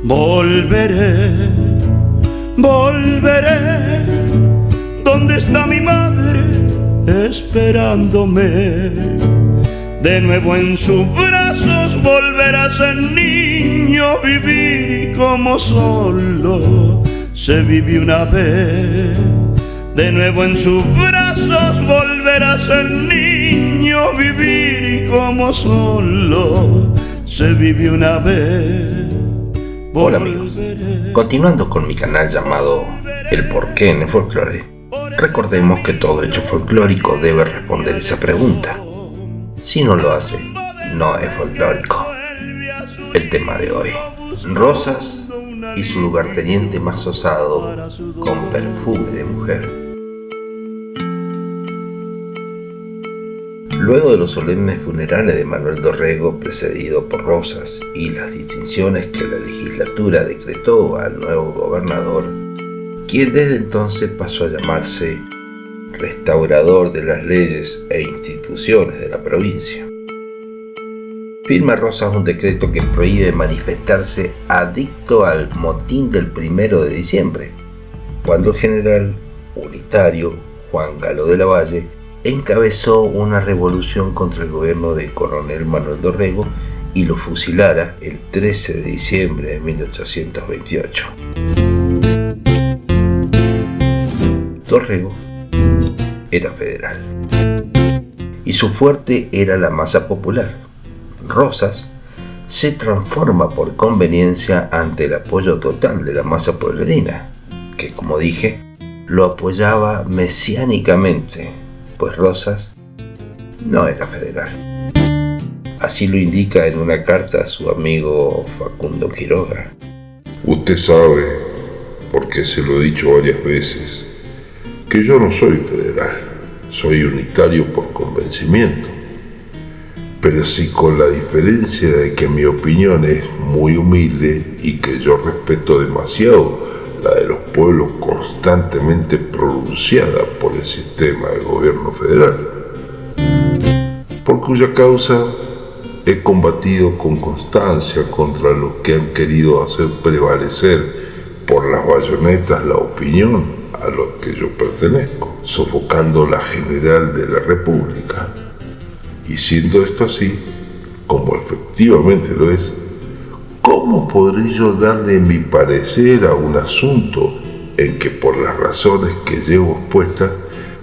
Volveré, volveré, ¿dónde está mi madre esperándome? De nuevo en sus brazos volverá a ser niño, vivir y como solo se vive una vez. De nuevo en sus brazos volverá a ser niño, vivir y como solo se vive una vez. Hola amigos, continuando con mi canal llamado El Porqué en el Folclore, recordemos que todo hecho folclórico debe responder esa pregunta. Si no lo hace, no es folclórico. El tema de hoy: Rosas y su lugarteniente más osado con perfume de mujer. Luego de los solemnes funerales de Manuel Dorrego, precedido por Rosas, y las distinciones que la legislatura decretó al nuevo gobernador, quien desde entonces pasó a llamarse restaurador de las leyes e instituciones de la provincia, firma Rosas un decreto que prohíbe manifestarse adicto al motín del 1 de diciembre, cuando el general unitario Juan Galo de la Valle encabezó una revolución contra el gobierno del coronel Manuel Dorrego y lo fusilara el 13 de diciembre de 1828. Dorrego era federal y su fuerte era la masa popular. Rosas se transforma por conveniencia ante el apoyo total de la masa pueblerina, que, como dije, lo apoyaba mesiánicamente, pues Rosas no era federal. Así lo indica en una carta a su amigo Facundo Quiroga. Usted sabe, porque se lo he dicho varias veces, que yo no soy federal, soy unitario por convencimiento, pero sí con la diferencia de que mi opinión es muy humilde y que yo respeto demasiado la de los pueblos constantemente pronunciada por el sistema de gobierno federal, por cuya causa he combatido con constancia contra los que han querido hacer prevalecer por las bayonetas la opinión a la que yo pertenezco, sofocando la general de la República. Y siendo esto así, como efectivamente lo es, ¿cómo podré yo darle mi parecer a un asunto en que, por las razones que llevo expuestas,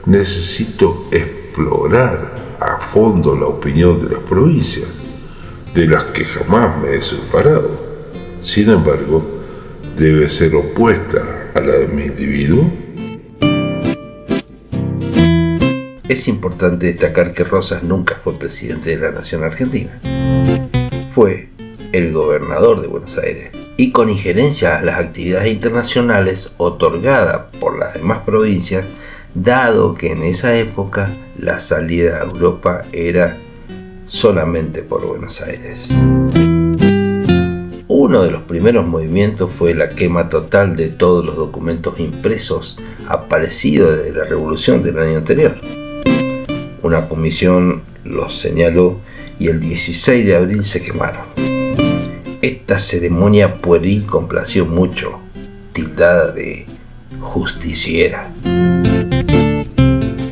necesito explorar a fondo la opinión de las provincias, de las que jamás me he separado? Sin embargo, debe ser opuesta a la de mi individuo. Es importante destacar que Rosas nunca fue presidente de la Nación Argentina. Fue el gobernador de Buenos Aires, y con injerencia a las actividades internacionales otorgada por las demás provincias, dado que en esa época la salida a Europa era solamente por Buenos Aires. Uno de los primeros movimientos fue la quema total de todos los documentos impresos aparecidos desde la revolución del año anterior. Una comisión los señaló y el 16 de abril se quemaron. Esta ceremonia pueril complació mucho, tildada de justiciera.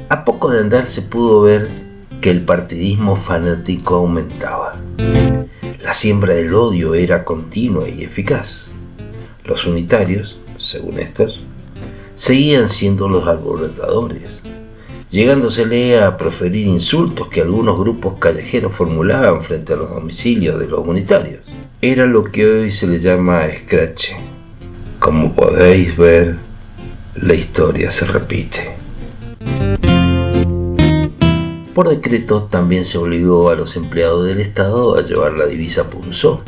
A poco de andar se pudo ver que el partidismo fanático aumentaba. La siembra del odio era continua y eficaz. Los unitarios, según estos, seguían siendo los alborotadores, llegándosele a proferir insultos que algunos grupos callejeros formulaban frente a los domicilios de los unitarios. Era lo que hoy se le llama escrache. Como podéis ver, la historia se repite. Por decreto también se obligó a los empleados del Estado a llevar la divisa punzó.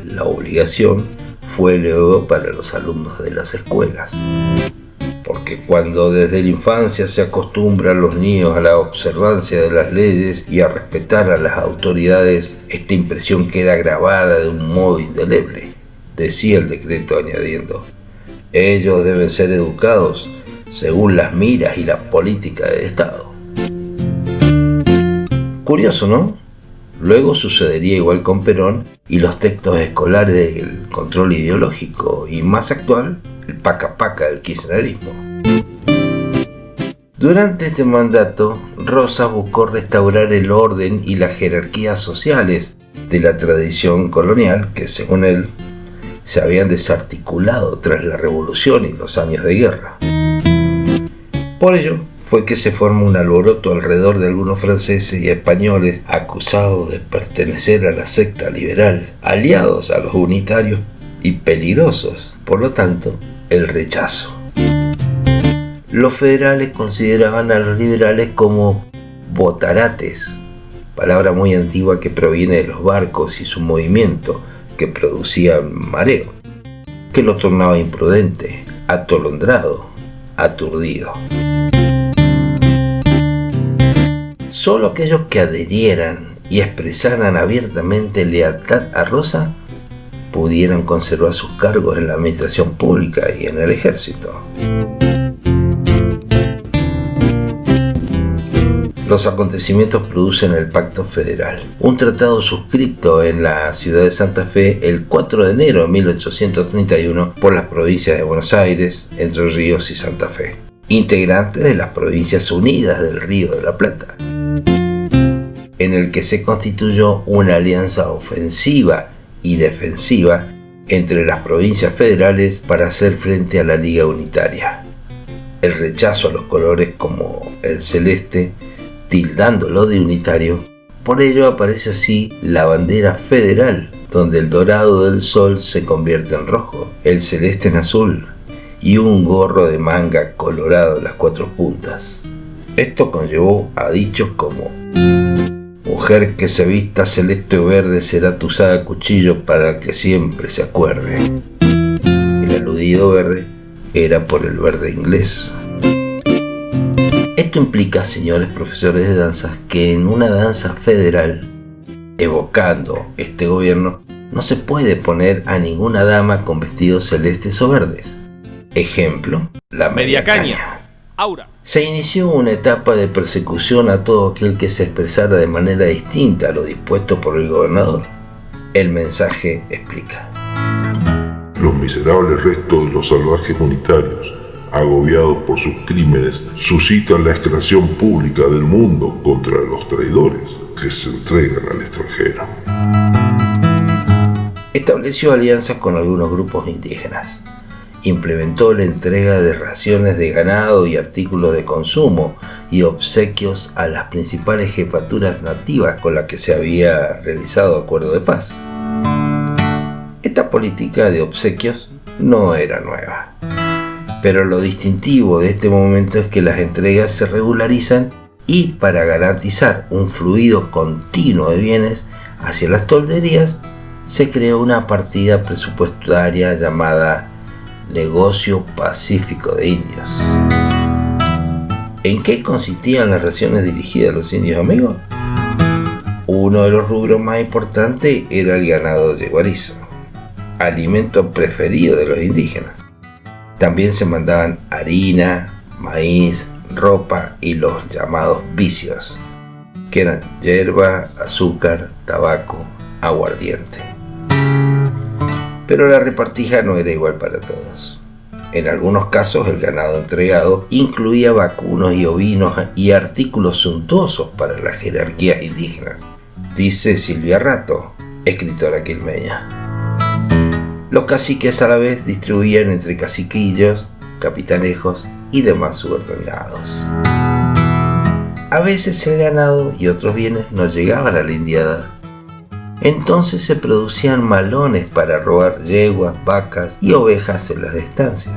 La obligación fue luego para los alumnos de las escuelas, porque cuando desde la infancia se acostumbran los niños a la observancia de las leyes y a respetar a las autoridades, esta impresión queda grabada de un modo indeleble, decía el decreto, añadiendo: ellos deben ser educados según las miras y la política del Estado. Curioso, ¿no? Luego sucedería igual con Perón y los textos escolares del control ideológico, y más actual, el paca-paca del kirchnerismo. Durante este mandato, Rosas buscó restaurar el orden y las jerarquías sociales de la tradición colonial que, según él, se habían desarticulado tras la revolución y los años de guerra. Por ello, fue que se formó un alboroto alrededor de algunos franceses y españoles acusados de pertenecer a la secta liberal, aliados a los unitarios y peligrosos, por lo tanto, el rechazo. Los federales consideraban a los liberales como botarates, palabra muy antigua que proviene de los barcos y su movimiento, que producía mareo, que lo tornaba imprudente, atolondrado, aturdido. Solo aquellos que adherieran y expresaran abiertamente lealtad a Rosa pudieran conservar sus cargos en la administración pública y en el ejército. Los acontecimientos producen el Pacto Federal, un tratado suscrito en la ciudad de Santa Fe el 4 de enero de 1831 por las provincias de Buenos Aires, Entre Ríos y Santa Fe, integrantes de las Provincias Unidas del Río de la Plata, en el que se constituyó una alianza ofensiva y defensiva entre las provincias federales para hacer frente a la Liga Unitaria. El rechazo a los colores como el celeste, tildándolo de unitario, por ello aparece así la bandera federal, donde el dorado del sol se convierte en rojo, el celeste en azul y un gorro de manga colorado en las 4 puntas. Esto conllevó a dichos como: mujer que se vista celeste o verde será tuzada a cuchillo para que siempre se acuerde. El aludido verde era por el verde inglés. Esto implica, señores profesores de danzas, que en una danza federal, evocando este gobierno, no se puede poner a ninguna dama con vestidos celestes o verdes. Ejemplo, la media caña. Aura. Se inició una etapa de persecución a todo aquel que se expresara de manera distinta a lo dispuesto por el gobernador. El mensaje explica: Los miserables restos de los salvajes unitarios, agobiados por sus crímenes, suscitan la execración pública del mundo contra los traidores que se entregan al extranjero. Estableció alianzas con algunos grupos indígenas. Implementó la entrega de raciones de ganado y artículos de consumo y obsequios a las principales jefaturas nativas con las que se había realizado acuerdo de paz. Esta política de obsequios no era nueva, pero lo distintivo de este momento es que las entregas se regularizan y, para garantizar un fluido continuo de bienes hacia las tolderías, se creó una partida presupuestaria llamada Negocio Pacífico de Indios. ¿En qué consistían las raciones dirigidas a los indios amigos? Uno de los rubros más importantes era el ganado yeguarizo, alimento preferido de los indígenas. También se mandaban harina, maíz, ropa y los llamados vicios, que eran hierba, azúcar, tabaco, aguardiente. Pero la repartija no era igual para todos. En algunos casos el ganado entregado incluía vacunos y ovinos y artículos suntuosos para las jerarquías indígenas, dice Silvia Rato, escritora quilmeña. Los caciques a la vez distribuían entre caciquillos, capitanejos y demás subordinados. A veces el ganado y otros bienes no llegaban a la indiada. Entonces se producían malones para robar yeguas, vacas y ovejas en las estancias.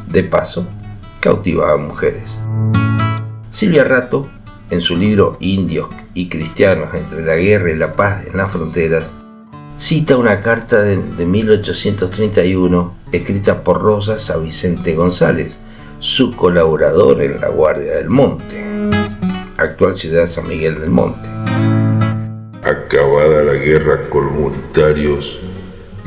De paso, cautivaban mujeres. Silvia Rato, en su libro Indios y Cristianos entre la guerra y la paz en las fronteras, cita una carta de 1831 escrita por Rosas a Vicente González, su colaborador en la Guardia del Monte, actual ciudad de San Miguel del Monte. Acabada la guerra con los unitarios,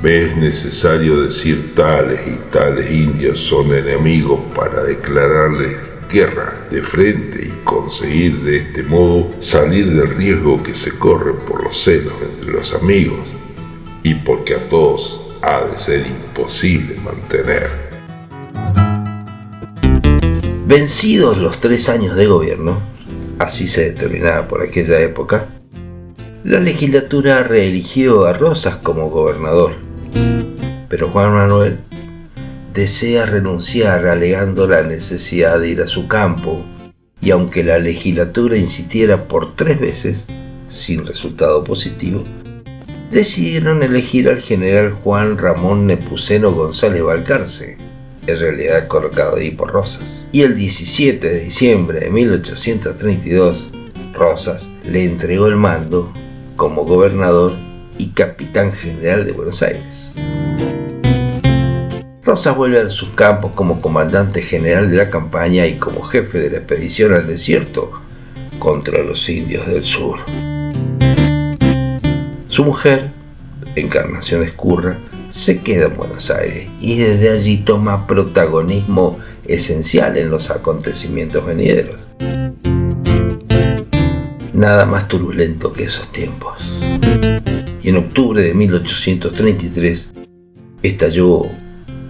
me es necesario decir tales y tales indios son enemigos para declararles guerra de frente y conseguir de este modo salir del riesgo que se corre por los celos entre los amigos, y porque a todos ha de ser imposible mantener. Vencidos los 3 años de gobierno, así se determinaba por aquella época, la legislatura reeligió a Rosas como gobernador, pero Juan Manuel desea renunciar alegando la necesidad de ir a su campo, y aunque la legislatura insistiera por 3 veces, sin resultado positivo, decidieron elegir al general Juan Ramón Nepomuceno González Balcarce, en realidad colocado ahí por Rosas. Y el 17 de diciembre de 1832, Rosas le entregó el mando como gobernador y capitán general de Buenos Aires. Rosas vuelve a sus campos como comandante general de la campaña y como jefe de la expedición al desierto contra los indios del sur. Su mujer, Encarnación Ezcurra, se queda en Buenos Aires y desde allí toma protagonismo esencial en los acontecimientos venideros. Nada más turbulento que esos tiempos. Y en octubre de 1833 estalló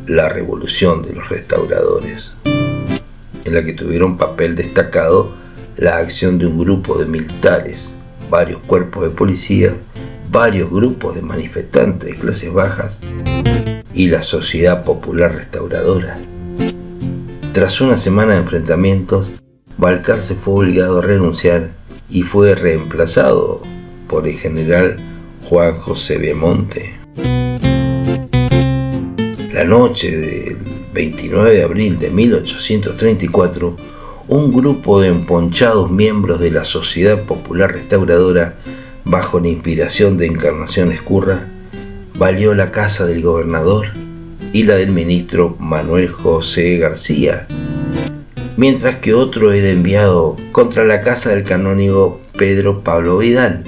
la Revolución de los Restauradores, en la que tuvieron papel destacado la acción de un grupo de militares, varios cuerpos de policía, varios grupos de manifestantes de clases bajas y la Sociedad Popular Restauradora. Tras una semana de enfrentamientos, Balcarce fue obligado a renunciar y fue reemplazado por el general Juan José Belmonte. La noche del 29 de abril de 1834, un grupo de emponchados miembros de la Sociedad Popular Restauradora, bajo la inspiración de Encarnación Ezcurra, valió la casa del gobernador y la del ministro Manuel José García, mientras que otro era enviado contra la casa del canónigo Pedro Pablo Vidal,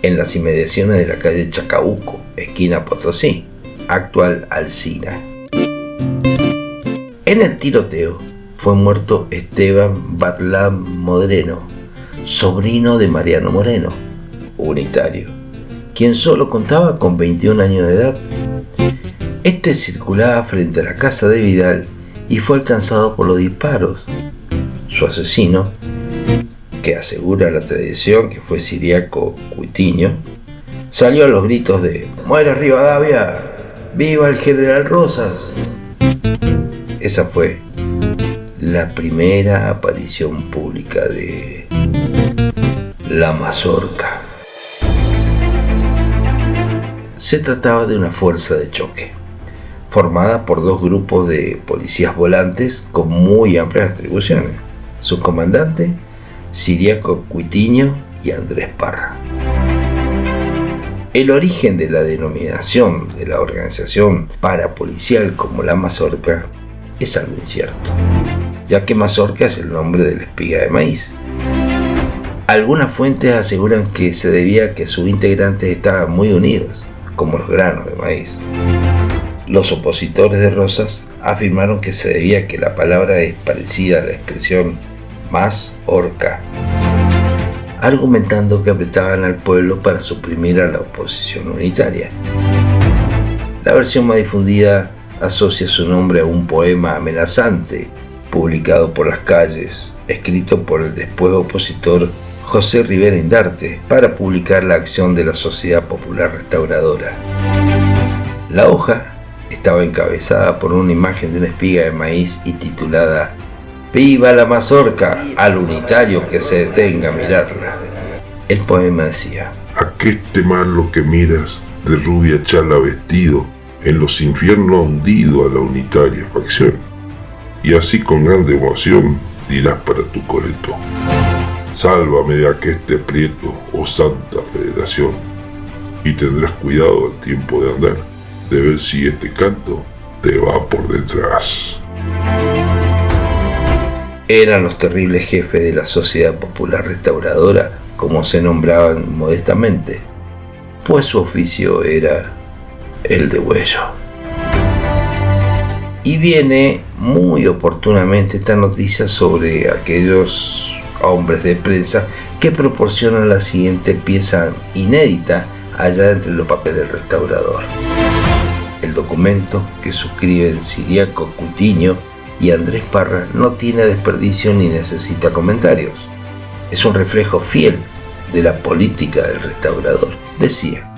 en las inmediaciones de la calle Chacabuco, esquina Potosí, actual Alsina. En el tiroteo fue muerto Esteban Batllán Moreno, sobrino de Mariano Moreno, unitario, quien solo contaba con 21 años de edad. Este circulaba frente a la casa de Vidal y fue alcanzado por los disparos. Su asesino, que asegura la tradición que fue Ciriaco Cuitiño, salió a los gritos de «¡Muere Rivadavia! ¡Viva el general Rosas!». Esa fue la primera aparición pública de la mazorca. Se trataba de una fuerza de choque, formada por 2 grupos de policías volantes con muy amplias atribuciones. Su comandante, Ciriaco Cuitiño y Andrés Parra. El origen de la denominación de la organización parapolicial como la mazorca es algo incierto, ya que mazorca es el nombre de la espiga de maíz. Algunas fuentes aseguran que se debía a que sus integrantes estaban muy unidos, como los granos de maíz. Los opositores de Rosas afirmaron que se debía a que la palabra es parecida a la expresión mazorca, argumentando que apretaban al pueblo para suprimir a la oposición unitaria. La versión más difundida asocia su nombre a un poema amenazante publicado por Las Calles, escrito por el después opositor José Rivera Indarte para publicar la acción de la Sociedad Popular Restauradora. La hoja estaba encabezada por una imagen de una espiga de maíz y titulada «Viva la mazorca, al unitario que se detenga a mirarla». El poema decía: Aqueste malo que miras, de rubia chala vestido, en los infiernos hundido a la unitaria facción. Y así con grande emoción dirás para tu coleto: sálvame de aqueste prieto, oh santa federación. Y tendrás cuidado al tiempo de andar, de ver si este canto te va por detrás. Eran los terribles jefes de la Sociedad Popular Restauradora, como se nombraban modestamente, pues su oficio era el de huello. Y viene muy oportunamente esta noticia sobre aquellos hombres de prensa que proporcionan la siguiente pieza inédita allá entre los papeles del restaurador. El documento que suscriben Ciriaco Cutiño y Andrés Parra no tiene desperdicio ni necesita comentarios. Es un reflejo fiel de la política del restaurador. Decía: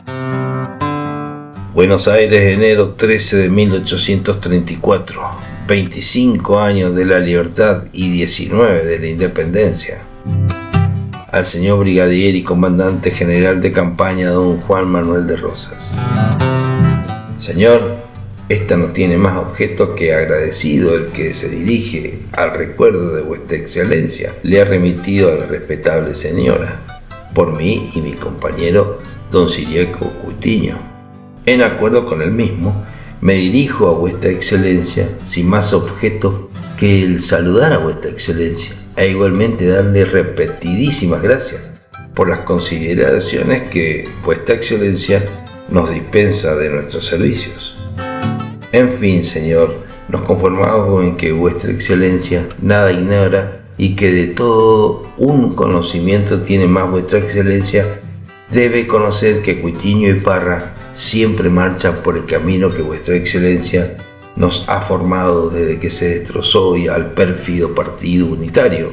Buenos Aires, enero 13 de 1834, 25 años de la libertad y 19 de la independencia. Al señor brigadier y comandante general de campaña don Juan Manuel de Rosas. Señor, esta no tiene más objeto que agradecido el que se dirige al recuerdo de vuestra excelencia. Le ha remitido a la respetable señora, por mí y mi compañero don Ciriaco Cutiño. En acuerdo con el mismo, me dirijo a vuestra excelencia sin más objeto que el saludar a vuestra excelencia e igualmente darle repetidísimas gracias por las consideraciones que vuestra excelencia nos dispensa de nuestros servicios. En fin, señor, nos conformamos en que vuestra excelencia nada ignora y que de todo un conocimiento tiene más vuestra excelencia. Debe conocer que Cutiño y Parra siempre marchan por el camino que vuestra excelencia nos ha formado desde que se destrozó hoy al pérfido partido unitario,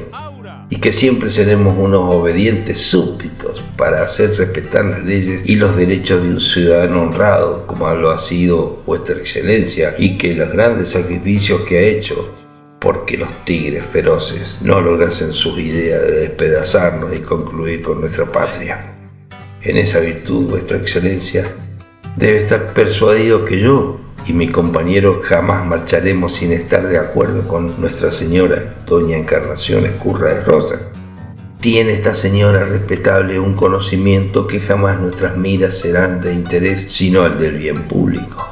y que siempre seremos unos obedientes súbditos para hacer respetar las leyes y los derechos de un ciudadano honrado, como lo ha sido vuestra excelencia, y que los grandes sacrificios que ha hecho porque los tigres feroces no lograsen sus ideas de despedazarnos y concluir con nuestra patria. En esa virtud, vuestra excelencia debe estar persuadido que yo y mi compañero jamás marcharemos sin estar de acuerdo con Nuestra Señora, doña Encarnación Ezcurra de Rosas. Tiene esta señora respetable un conocimiento que jamás nuestras miras serán de interés sino el del bien público.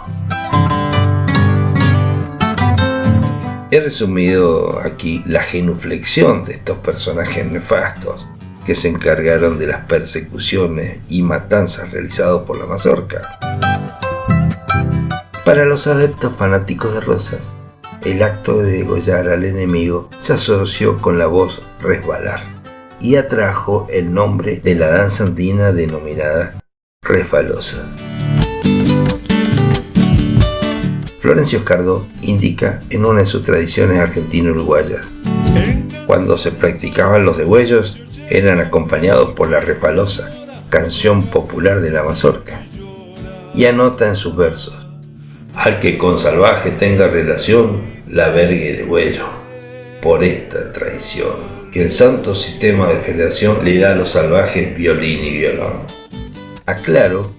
He resumido aquí la genuflexión de estos personajes nefastos que se encargaron de las persecuciones y matanzas realizadas por la mazorca. Para los adeptos fanáticos de Rosas, el acto de degollar al enemigo se asoció con la voz resbalar y atrajo el nombre de la danza andina denominada resbalosa. Florencio Cardó indica en una de sus tradiciones argentino-uruguayas: cuando se practicaban los degüellos eran acompañados por la resbalosa, canción popular de la mazorca, y anota en sus versos: al que con salvaje tenga relación, la vergue de huello, por esta traición, que el santo sistema de federación le da a los salvajes violín y violón. Aclaro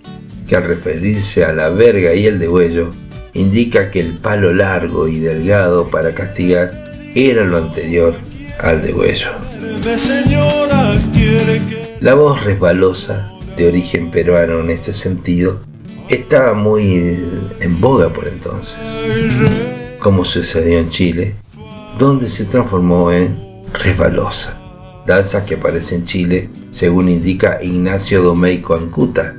que al referirse a la verga y el degüello, indica que el palo largo y delgado para castigar era lo anterior al degüello. La voz resbalosa, de origen peruano en este sentido, estaba muy en boga por entonces, como sucedió en Chile, donde se transformó en resbalosa, danza que aparece en Chile según indica Ignacio Domeyko Ancuta,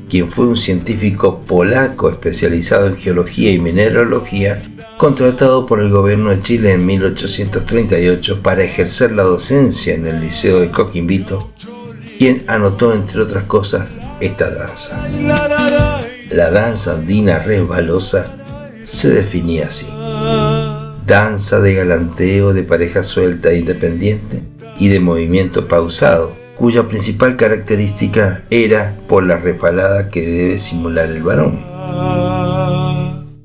quien fue un científico polaco especializado en geología y mineralogía, contratado por el gobierno de Chile en 1838 para ejercer la docencia en el Liceo de Coquimbo, quien anotó entre otras cosas esta danza. La danza andina resbalosa se definía así: danza de galanteo de pareja suelta e independiente y de movimiento pausado, cuya principal característica era por la resbalada que debe simular el varón.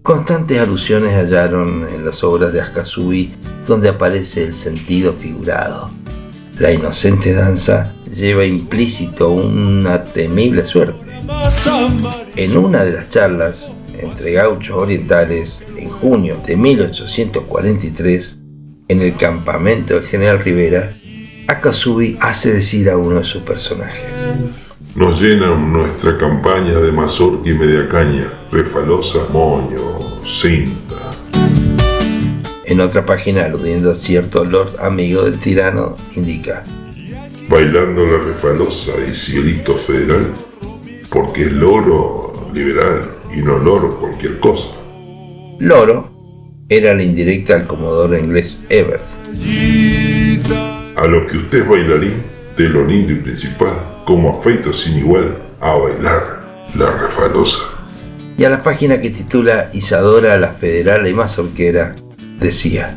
Constantes alusiones hallaron en las obras de Ascasubi, donde aparece el sentido figurado. La inocente danza lleva implícito una temible suerte. En una de las charlas entre gauchos orientales en junio de 1843, en el campamento del general Rivera, Ascasubi hace decir a uno de sus personajes: nos llenan nuestra campaña de mazorca y media caña, resbalosa, moño, cinta. En otra página, aludiendo a cierto lord amigo del tirano, indica: bailando la resbalosa y cielito federal, porque es loro liberal y no loro cualquier cosa. Loro era la indirecta al comodoro inglés Everett. A lo que usted es bailarín, telonín y principal, como afeito sin igual, a bailar. La Refalosa. Y a la página que titula Isadora, la federala y mazorquera, decía: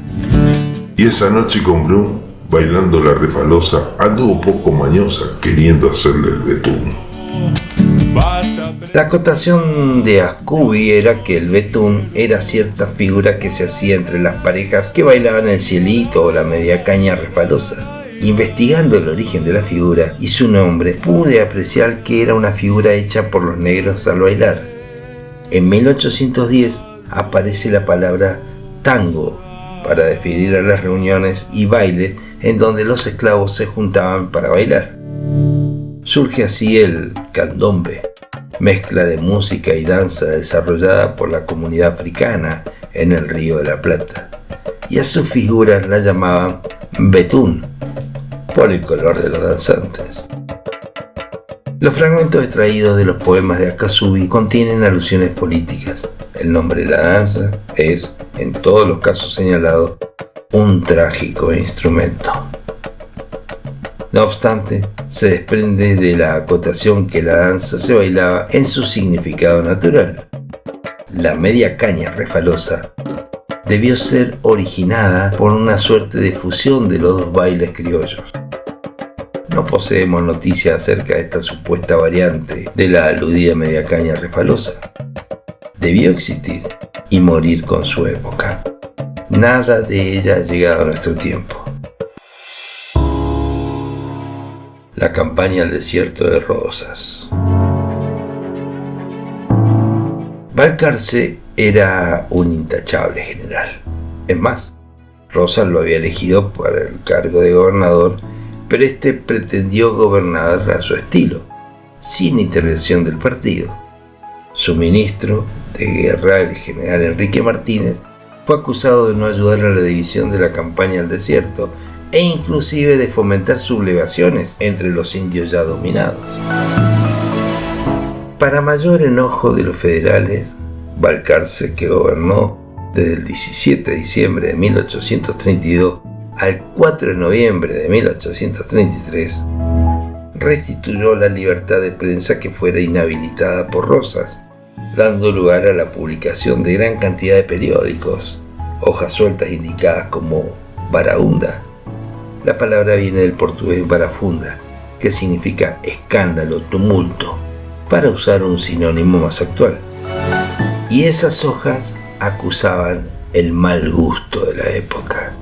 Y esa noche con Blum, bailando la Refalosa, anduvo poco mañosa queriendo hacerle el betún. La acotación de Ascubi era que el betún era cierta figura que se hacía entre las parejas que bailaban el cielito o la media caña refalosa. Investigando el origen de la figura y su nombre, pude apreciar que era una figura hecha por los negros al bailar. En 1810 aparece la palabra tango para definir a las reuniones y bailes en donde los esclavos se juntaban para bailar. Surge así el candombe, mezcla de música y danza desarrollada por la comunidad africana en el Río de la Plata, y a sus figuras la llamaban betún, por el color de los danzantes. Los fragmentos extraídos de los poemas de Akasubi contienen alusiones políticas. El nombre de la danza es, en todos los casos señalados, un trágico instrumento. No obstante, se desprende de la acotación que la danza se bailaba en su significado natural. La media caña refalosa debió ser originada por una suerte de fusión de los dos bailes criollos. No poseemos noticias acerca de esta supuesta variante de la aludida media caña refalosa. Debió existir y morir con su época. Nada de ella ha llegado a nuestro tiempo. La campaña al desierto de Rosas. Balcarce era un intachable general. Es más, Rosas lo había elegido para el cargo de gobernador, pero este pretendió gobernar a su estilo, sin intervención del partido. Su ministro de guerra, el general Enrique Martínez, fue acusado de no ayudar a la división de la campaña al desierto e inclusive de fomentar sublevaciones entre los indios ya dominados. Para mayor enojo de los federales, Balcarce, que gobernó desde el 17 de diciembre de 1832 al 4 de noviembre de 1833, restituyó la libertad de prensa que fuera inhabilitada por Rosas, dando lugar a la publicación de gran cantidad de periódicos, hojas sueltas indicadas como baraúnda. La palabra viene del portugués barafunda, que significa escándalo, tumulto, para usar un sinónimo más actual. Y esas hojas acusaban el mal gusto de la época.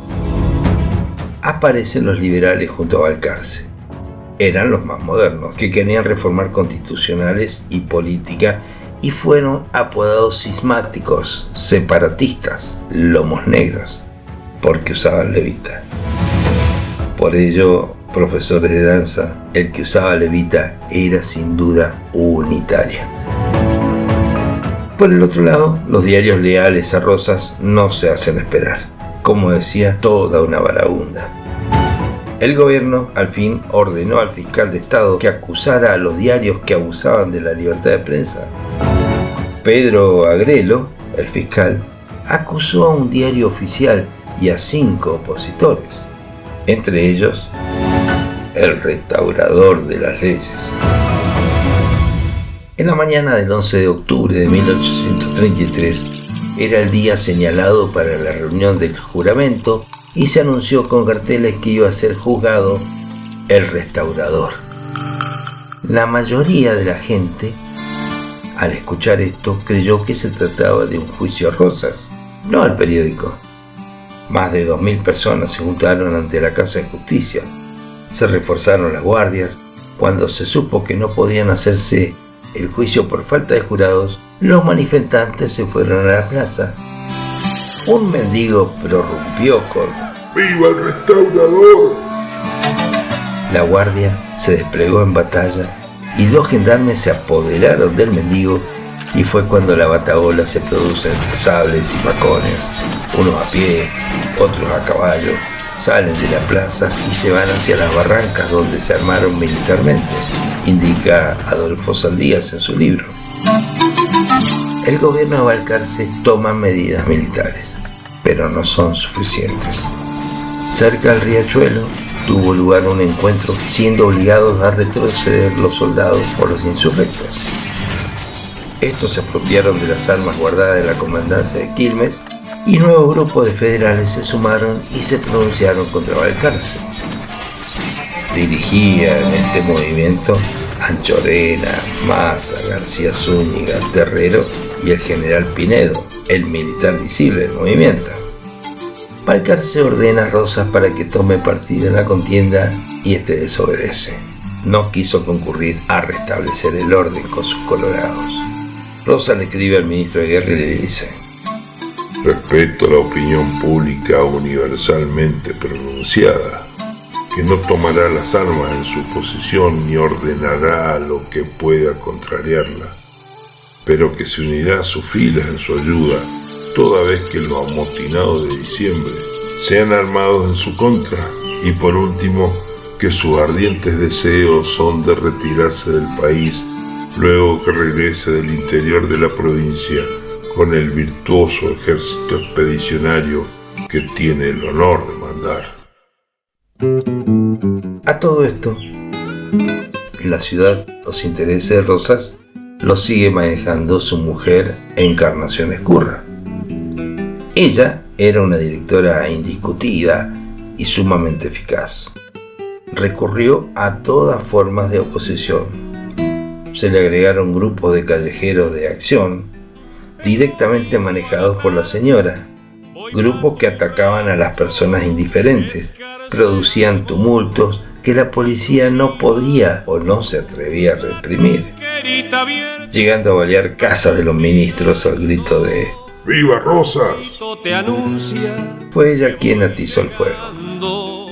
Aparecen los liberales junto a Balcarce. Eran los más modernos, que querían reformar constitucionales y política y fueron apodados cismáticos, separatistas, lomos negros, porque usaban levita. Por ello, profesores de danza, el que usaba levita era sin duda unitario. Por el otro lado, los diarios leales a Rosas no se hacen esperar. Como decía, toda una varaunda. El gobierno, al fin, ordenó al fiscal de Estado que acusara a los diarios que abusaban de la libertad de prensa. Pedro Agrelo, el fiscal, acusó a un diario oficial y a 5 opositores, entre ellos el restaurador de las leyes. En la mañana del 11 de octubre de 1833 era el día señalado para la reunión del juramento y se anunció con carteles que iba a ser juzgado el restaurador. La mayoría de la gente, al escuchar esto, creyó que se trataba de un juicio a Rosas, no al periódico. Más de 2.000 personas se juntaron ante la Casa de Justicia. Se reforzaron las guardias. Cuando se supo que no podían hacerse el juicio por falta de jurados, los manifestantes se fueron a la plaza. Un mendigo prorrumpió con ¡Viva el restaurador! La guardia se desplegó en batalla y 2 gendarmes se apoderaron del mendigo, y fue cuando la batahola se produce entre sables y facones. Unos a pie, otros a caballo, salen de la plaza y se van hacia las barrancas donde se armaron militarmente, indica Adolfo Saldías en su libro. El gobierno de Balcarce toma medidas militares, pero no son suficientes. Cerca del riachuelo tuvo lugar un encuentro, siendo obligados a retroceder los soldados por los insurrectos. Estos se apropiaron de las armas guardadas en la comandancia de Quilmes y nuevos grupos de federales se sumaron y se pronunciaron contra Balcarce. Dirigían este movimiento Anchorena, Maza, García Zúñiga, Terrero y el general Pinedo, el militar visible del movimiento. Balcarce ordena a Rosas para que tome partido en la contienda y este desobedece. No quiso concurrir a restablecer el orden con sus colorados. Rosas le escribe al ministro de Guerra y le dice: respeto la opinión pública universalmente pronunciada, que no tomará las armas en su posición ni ordenará lo que pueda contrariarla, pero que se unirá a sus filas en su ayuda, toda vez que los amotinados de diciembre sean armados en su contra, y por último, que sus ardientes deseos son de retirarse del país, luego que regrese del interior de la provincia con el virtuoso ejército expedicionario que tiene el honor de mandar. A todo esto, en la ciudad los intereses de Rosas los sigue manejando su mujer Encarnación Ezcurra. Ella era una directora indiscutida y sumamente eficaz. Recurrió a todas formas de oposición. Se le agregaron grupos de callejeros de acción, directamente manejados por la señora, grupos que atacaban a las personas indiferentes, producían tumultos que la policía no podía o no se atrevía a reprimir, llegando a balear casas de los ministros al grito de ¡Viva Rosas! Fue ella quien atizó el fuego.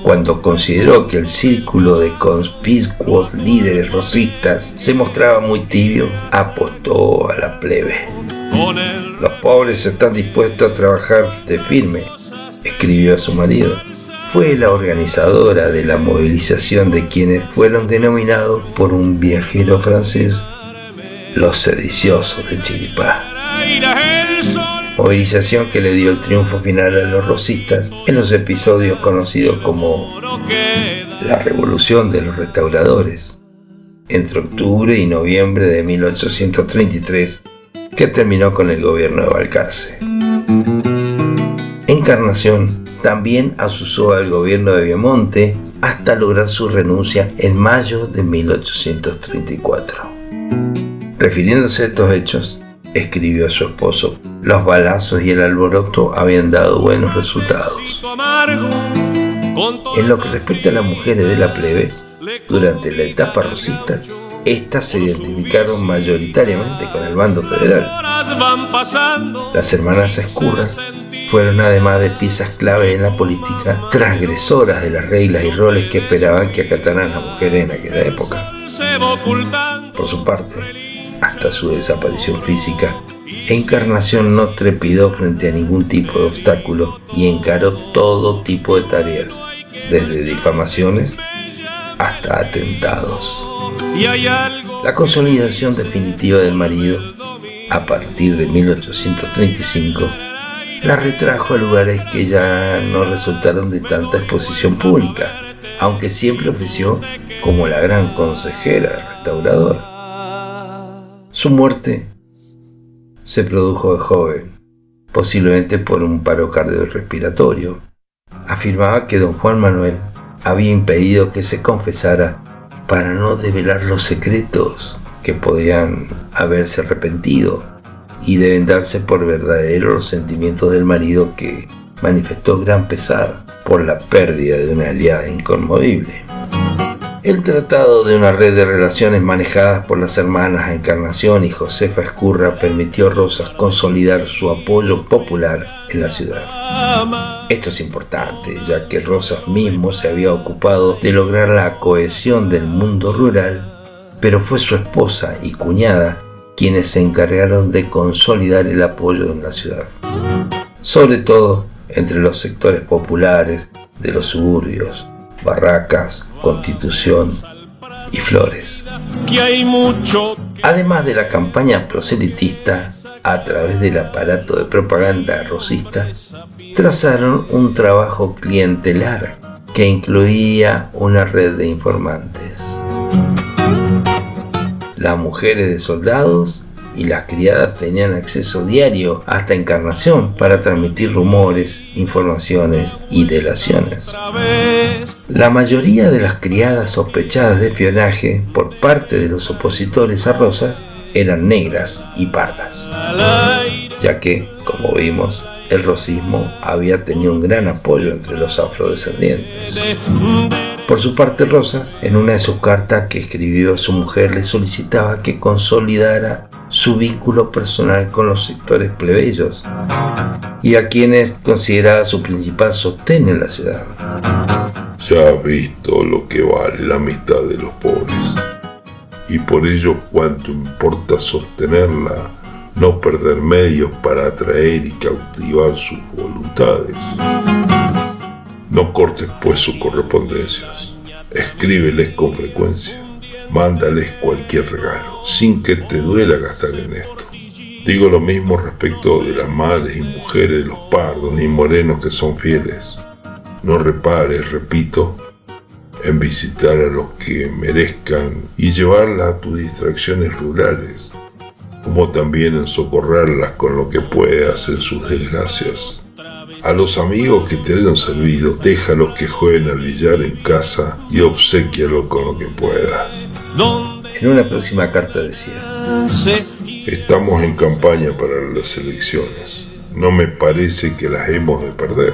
Cuando consideró que el círculo de conspicuos líderes rosistas se mostraba muy tibio, apostó a la plebe. Los pobres están dispuestos a trabajar de firme, escribió a su marido. Fue la organizadora de la movilización de quienes fueron denominados por un viajero francés los sediciosos de Chiripá. Movilización que le dio el triunfo final a los rosistas en los episodios conocidos como la Revolución de los Restauradores, entre octubre y noviembre de 1833, que terminó con el gobierno de Balcarce. Encarnación también asusó al gobierno de Viamonte hasta lograr su renuncia en mayo de 1834. Refiriéndose a estos hechos, escribió a su esposo: los balazos y el alboroto habían dado buenos resultados. En lo que respecta a las mujeres de la plebe, durante la etapa rosista, estas se identificaron mayoritariamente con el bando federal. Las hermanas Ezcurra fueron, además de piezas clave en la política, transgresoras de las reglas y roles que esperaban que acataran las mujeres en aquella época. Por su parte, hasta su desaparición física, Encarnación no trepidó frente a ningún tipo de obstáculo y encaró todo tipo de tareas, desde difamaciones hasta atentados. La consolidación definitiva del marido, a partir de 1835, la retrajo a lugares que ya no resultaron de tanta exposición pública, aunque siempre ofició como la gran consejera del restaurador. Su muerte se produjo de joven, posiblemente por un paro cardiorrespiratorio. Afirmaba que don Juan Manuel había impedido que se confesara para no develar los secretos que podían haberse arrepentido y deben darse por verdaderos los sentimientos del marido, que manifestó gran pesar por la pérdida de una aliada inconmovible. El tratado de una red de relaciones manejadas por las hermanas Encarnación y Josefa Ezcurra permitió a Rosas consolidar su apoyo popular en la ciudad. Esto es importante, ya que Rosas mismo se había ocupado de lograr la cohesión del mundo rural, pero fue su esposa y cuñada quienes se encargaron de consolidar el apoyo en la ciudad, sobre todo entre los sectores populares de los suburbios, Barracas, Constitución y Flores. Además de la campaña proselitista, a través del aparato de propaganda rosista, trazaron un trabajo clientelar que incluía una red de informantes, las mujeres de soldados y las criadas tenían acceso diario hasta Encarnación para transmitir rumores, informaciones y delaciones. La mayoría de las criadas sospechadas de espionaje por parte de los opositores a Rosas eran negras y pardas, ya que, como vimos, el rosismo había tenido un gran apoyo entre los afrodescendientes. Por su parte, Rosas, en una de sus cartas que escribió a su mujer, le solicitaba que consolidara su vínculo personal con los sectores plebeyos y a quienes consideraba su principal sostén en la ciudad. Ya has visto lo que vale la amistad de los pobres, y por ello cuánto importa sostenerla, no perder medios para atraer y cautivar sus voluntades. No cortes pues sus correspondencias, escríbeles con frecuencia, mándales cualquier regalo, sin que te duela gastar en esto. Digo lo mismo respecto de las madres y mujeres de los pardos y morenos que son fieles. No repares, repito, en visitar a los que merezcan y llevarlas a tus distracciones rurales, como también en socorrerlas con lo que puedas en sus desgracias. A los amigos que te hayan servido, déjalos que jueguen al billar en casa y obséquialos con lo que puedas. En una próxima carta decía: estamos en campaña para las elecciones. No me parece que las hemos de perder.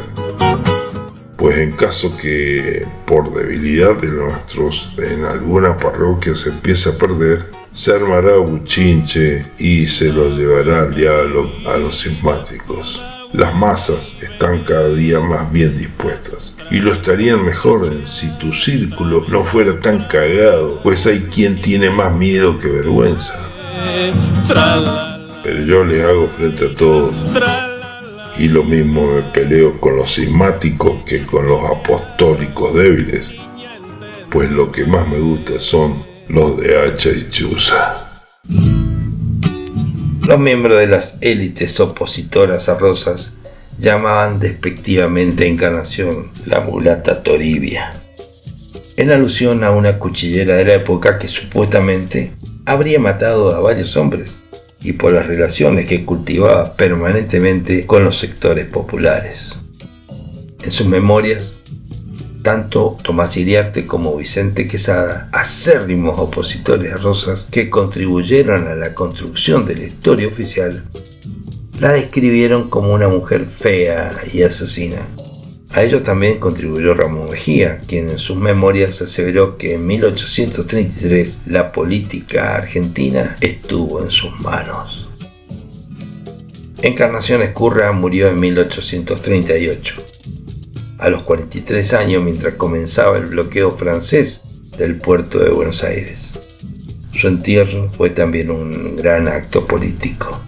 Pues en caso que por debilidad de nuestros en alguna parroquia se empiece a perder, se armará buchinche y se lo llevará al diablo a los cismáticos. Las masas están cada día más bien dispuestas, y lo estarían mejor si tu círculo no fuera tan cagado, pues hay quien tiene más miedo que vergüenza. Pero yo les hago frente a todos, y lo mismo me peleo con los cismáticos que con los apostólicos débiles, pues lo que más me gusta son los de hacha y chuza. Los miembros de las élites opositoras a Rosas llamaban despectivamente a Encarnación la mulata Toribia, en alusión a una cuchillera de la época que supuestamente habría matado a varios hombres y por las relaciones que cultivaba permanentemente con los sectores populares. En sus memorias, tanto Tomás Iriarte como Vicente Quesada, acérrimos opositores a Rosas que contribuyeron a la construcción de la historia oficial, la describieron como una mujer fea y asesina. A ello también contribuyó Ramón Mejía, quien en sus memorias aseveró que en 1833 la política argentina estuvo en sus manos. Encarnación Ezcurra murió en 1838. A los 43 años, mientras comenzaba el bloqueo francés del puerto de Buenos Aires. Su entierro fue también un gran acto político.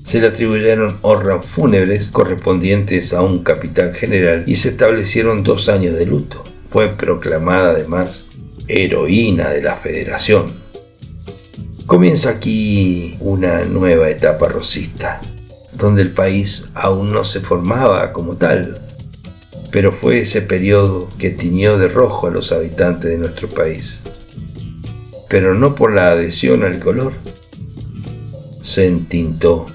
Se le atribuyeron honras fúnebres correspondientes a un capitán general y se establecieron 2 años de luto. Fue proclamada además heroína de la Federación. Comienza aquí una nueva etapa rosista, donde el país aún no se formaba como tal. Pero fue ese periodo que tiñó de rojo a los habitantes de nuestro país. Pero no por la adhesión al color, se entintó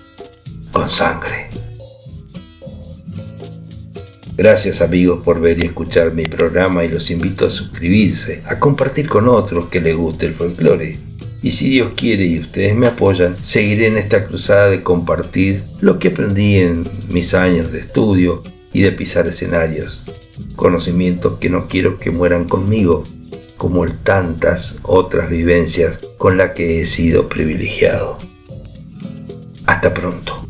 con sangre. Gracias amigos por ver y escuchar mi programa y los invito a suscribirse, a compartir con otros que les guste el folclore. Y si Dios quiere y ustedes me apoyan, seguiré en esta cruzada de compartir lo que aprendí en mis años de estudio y de pisar escenarios, conocimientos que no quiero que mueran conmigo, como tantas otras vivencias con las que he sido privilegiado. Hasta pronto.